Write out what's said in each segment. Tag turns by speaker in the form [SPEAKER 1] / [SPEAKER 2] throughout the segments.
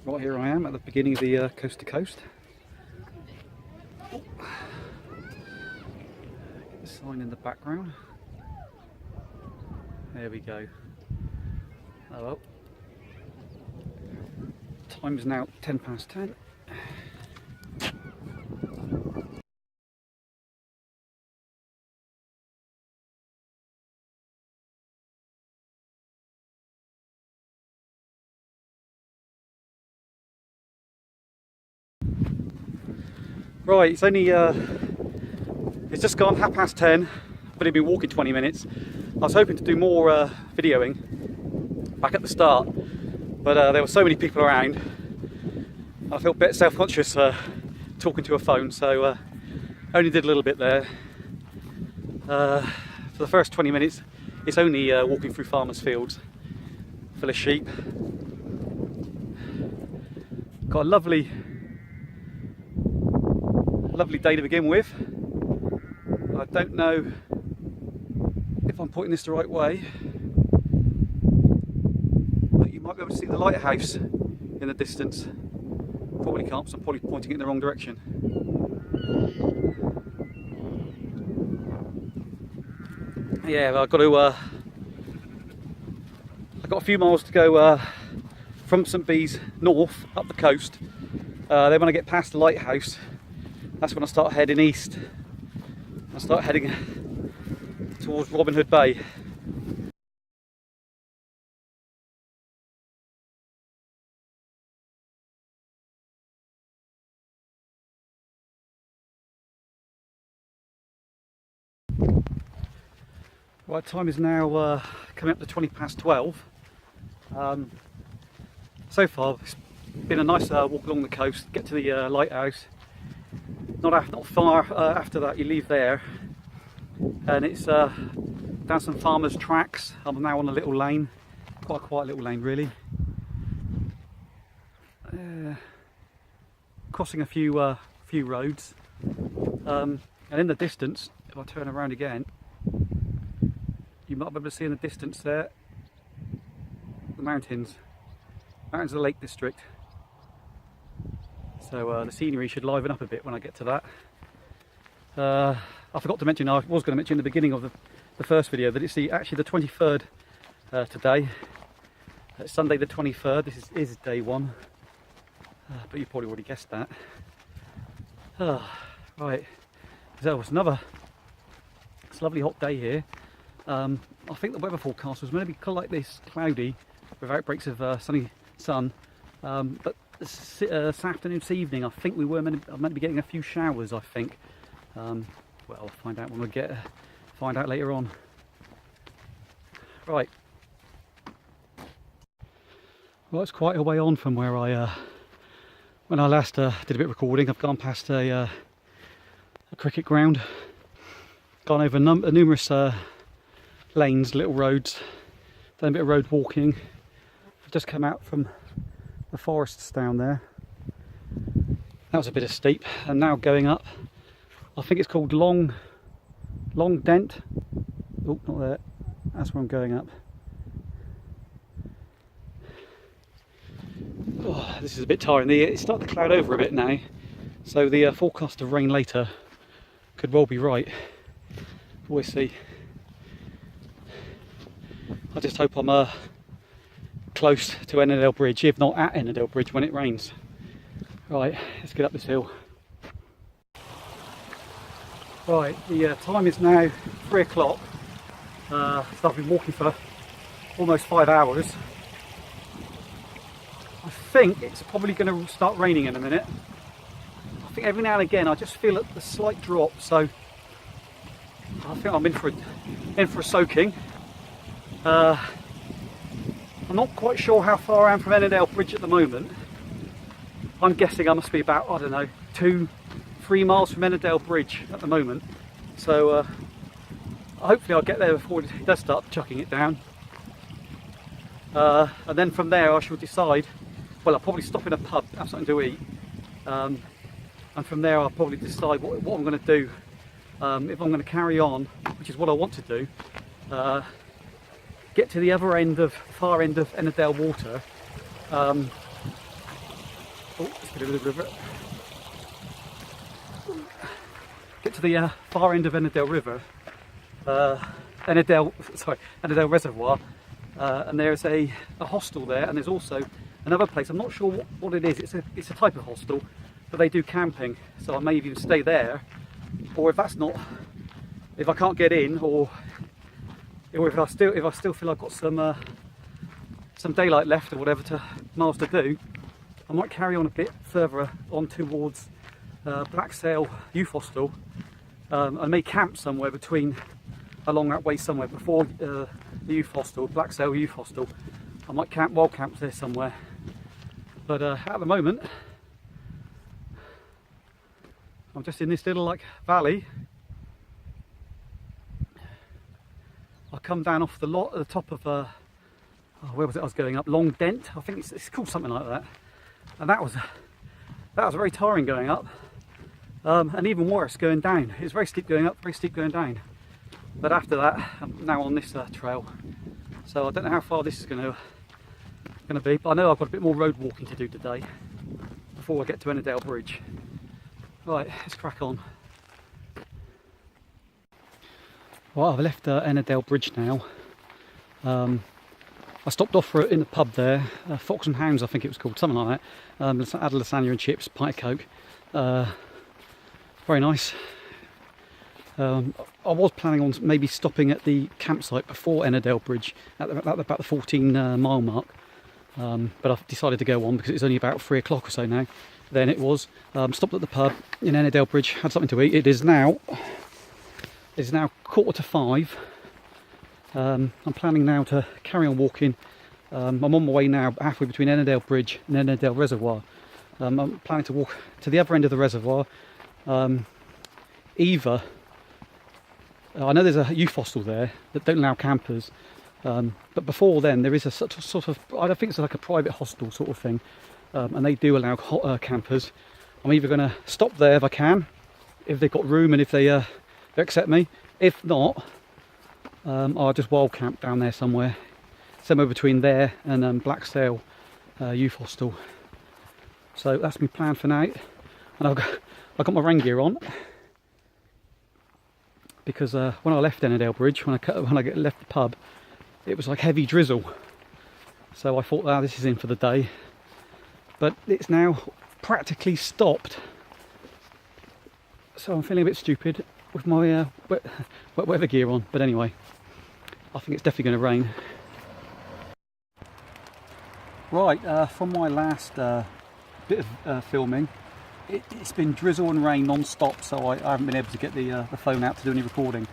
[SPEAKER 1] Right, here I am at the beginning of the coast to coast. Get the sign in the background. There we go. Oh well. Time is now 10 past 10. Right, it's just gone 10:30, but I've been walking 20 minutes. I was hoping to do more videoing back at the start, but there were so many people around. I felt a bit self-conscious talking to a phone, so only did a little bit there. For the first 20 minutes, it's only walking through farmers' fields full of sheep. Got a lovely day to begin with. I don't know if I'm pointing this the right way, but you might be able to see the lighthouse in the distance. Probably can't, because I'm probably pointing it in the wrong direction. Yeah, I've got a few miles to go from St Bees north up the coast. Then when I get past the lighthouse, that's when I start heading east. I start heading towards Robin Hood Bay. Right, time is now coming up to 20 past 12. So far it's been a nice walk along the coast, get to the lighthouse. Not far after that you leave there, and it's down some farmers' tracks. I'm now on a little lane, quite a quiet little lane really. Crossing a few roads, and in the distance, if I turn around again, you might be able to see in the distance there the mountains of the Lake District. So the scenery should liven up a bit when I get to that. I forgot to mention, I was going to mention in the beginning of the first video, that it's actually the 23rd today. It's Sunday the 23rd, this is day one, but you probably already guessed that. Right, so it's it's a lovely hot day here. I think the weather forecast was meant to be like this, cloudy, with outbreaks of sunny sun, but this afternoon, this evening, I think we were meant to be getting a few showers, I think. Well, I'll find out when we find out later on. Right. Well, it's quite a way on from where when I last did a bit of recording. I've gone past a cricket ground, gone over numerous lanes, little roads, done a bit of road walking. I've just come out from the forests down there. That was a bit steep, and now going up, I think it's called Long Dent. Oh, not there. That's where I'm going up. Oh, this is a bit tiring. It's starting to cloud over a bit now, so the forecast of rain later could well be right. We'll see. I just hope I'm close to Ennerdale Bridge, if not at Ennerdale Bridge when it rains. Right, let's get up this hill. Right, the time is now 3 o'clock. So I've been walking for almost 5 hours. I think it's probably going to start raining in a minute. I think every now and again I just feel a slight drop, so I think I'm in for a soaking. I'm not quite sure how far I am from Ennerdale Bridge at the moment. I'm guessing I must be about, I don't know, 2-3 miles from Ennerdale Bridge at the moment. So hopefully I'll get there before it does start chucking it down. And then from there I shall decide, well, I'll probably stop in a pub, have something to eat. And from there I'll probably decide what I'm going to do. If I'm going to carry on, which is what I want to do, get to the other end far end of Ennerdale Water, Oh, let's get a bit of it. Get to the far end of Ennerdale River, Ennerdale Reservoir, and there's a hostel there, and there's also another place. I'm not sure what it is. It's a type of hostel, but they do camping, so I may even stay there. Or if I can't get in, or if I still feel I've got some daylight left or whatever miles to do, I might carry on a bit further on towards Blacksail Youth Hostel. I may camp somewhere along that way somewhere before the Youth Hostel, Blacksail Youth Hostel. I might wild camp there somewhere. But at the moment, I'm just in this little valley. I come down off the lot at the top of where was it I was going up? Long Dent, I think it's called something like that. And that was very tiring going up, and even worse going down. It's very steep going up, very steep going down. But after that, I'm now on this trail, so I don't know how far this is going to be. But I know I've got a bit more road walking to do today before I get to Ennerdale Bridge. Right, let's crack on. Well, I've left Ennerdale Bridge now. I stopped off in the pub there, Fox and Hounds I think it was called, something like that. Had a lasagna and chips, pint of Coke. Very nice. I was planning on maybe stopping at the campsite before Ennerdale Bridge at about the 14 mile mark. But I've decided to go on because it's only about 3 o'clock or so now. Then it was. Stopped at the pub in Ennerdale Bridge, had something to eat. It is now 4:45. I'm planning now to carry on walking. I'm on my way now, halfway between Ennerdale Bridge and Ennerdale Reservoir. I'm planning to walk to the other end of the reservoir. Either I know there's a youth hostel there that don't allow campers, but before then there is a sort of I don't think it's like a private hostel sort of thing, and they do allow campers. I'm either going to stop there if I can, if they've got room and if they accept me. If not, I'll just wild camp down there somewhere between there and Blacksail Youth Hostel. So that's my plan for now. And I've got my rain gear on because when I left Ennerdale Bridge, when I left the pub, it was like heavy drizzle. So I thought, this is in for the day. But it's now practically stopped. So I'm feeling a bit stupid with my wet weather gear on. But anyway, I think it's definitely going to rain. Right, from my last bit of filming, it's been drizzle and rain non-stop, so I haven't been able to get the phone out to do any recording.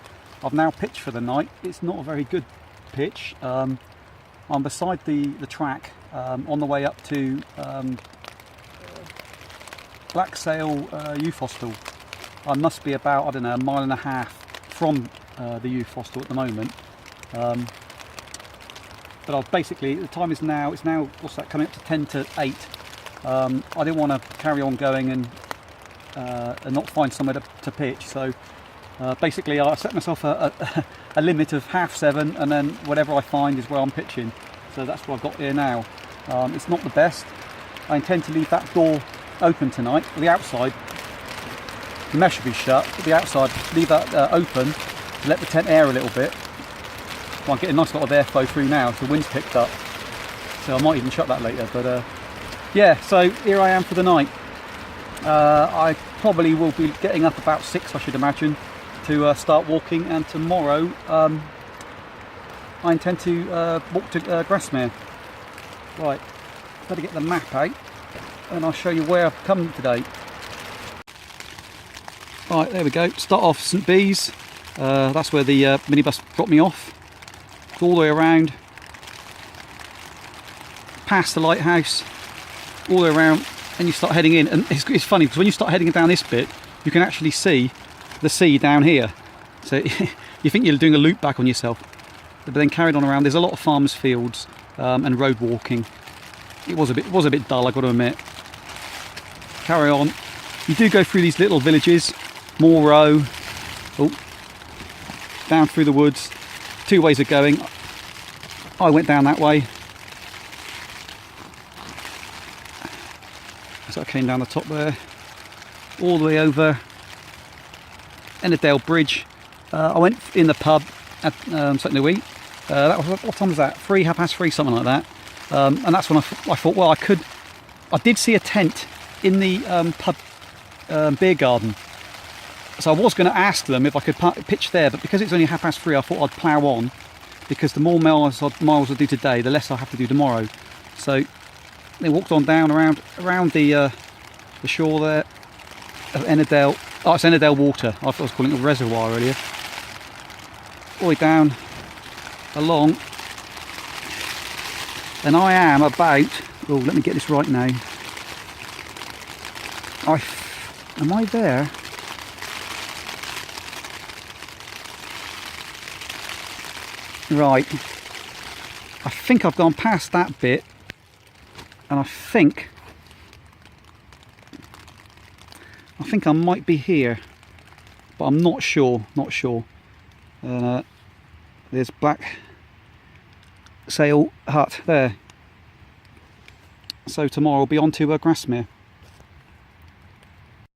[SPEAKER 1] I've now pitched for the night. It's not a very good pitch. I'm beside the track on the way up to Blacksail Youth Hostel. I must be about, I don't know, a mile and a half from the Youth Hostel at the moment. But I've basically, the time is now, what's that, coming up to 10 to 8. I didn't want to carry on going and not find somewhere to pitch, so basically I set myself a limit of 7:30, and then whatever I find is where I'm pitching. So that's what I've got here now. It's not the best. I intend to leave that door open tonight, the outside. The mesh will be shut, but the outside, leave that open to let the tent air a little bit. I'm getting a nice lot of airflow through now, so the wind's picked up. So I might even shut that later, but yeah, so here I am for the night. I probably will be getting up about 6, I should imagine, to start walking, and tomorrow I intend to walk to Grasmere. Right, better get the map out and I'll show you where I've come today. Right, there we go. Start off St Bees. That's where the minibus dropped me off. All the way around, past the lighthouse, all the way around, and you start heading in. And it's funny because when you start heading down this bit, you can actually see the sea down here. So you think you're doing a loop back on yourself, but then carried on around. There's a lot of farmers' fields and road walking. It was a bit dull, I've got to admit. Carry on. You do go through these little villages, Moorow, down through the woods. 2 ways of going. I went down that way. So I came down the top there, all the way over Ennerdale Bridge. I went in the pub, had something to eat. That was, what time was that? 3:30, something like that. And that's when I thought, well, I did see a tent in the pub beer garden. So I was going to ask them if I could pitch there, but because it's only 3:30, I thought I'd plough on, because the more miles I do today, the less I have to do tomorrow. So they walked on down around the shore there of Ennerdale. Oh, it's Ennerdale Water. I thought I was calling it a reservoir earlier. All the way down along, and I am about. Oh, let me get this right now. Am I there? Right, I think I've gone past that bit, and I think I might be here, but I'm not sure. There's Black Sail Hut there. So tomorrow I'll be on to Grasmere.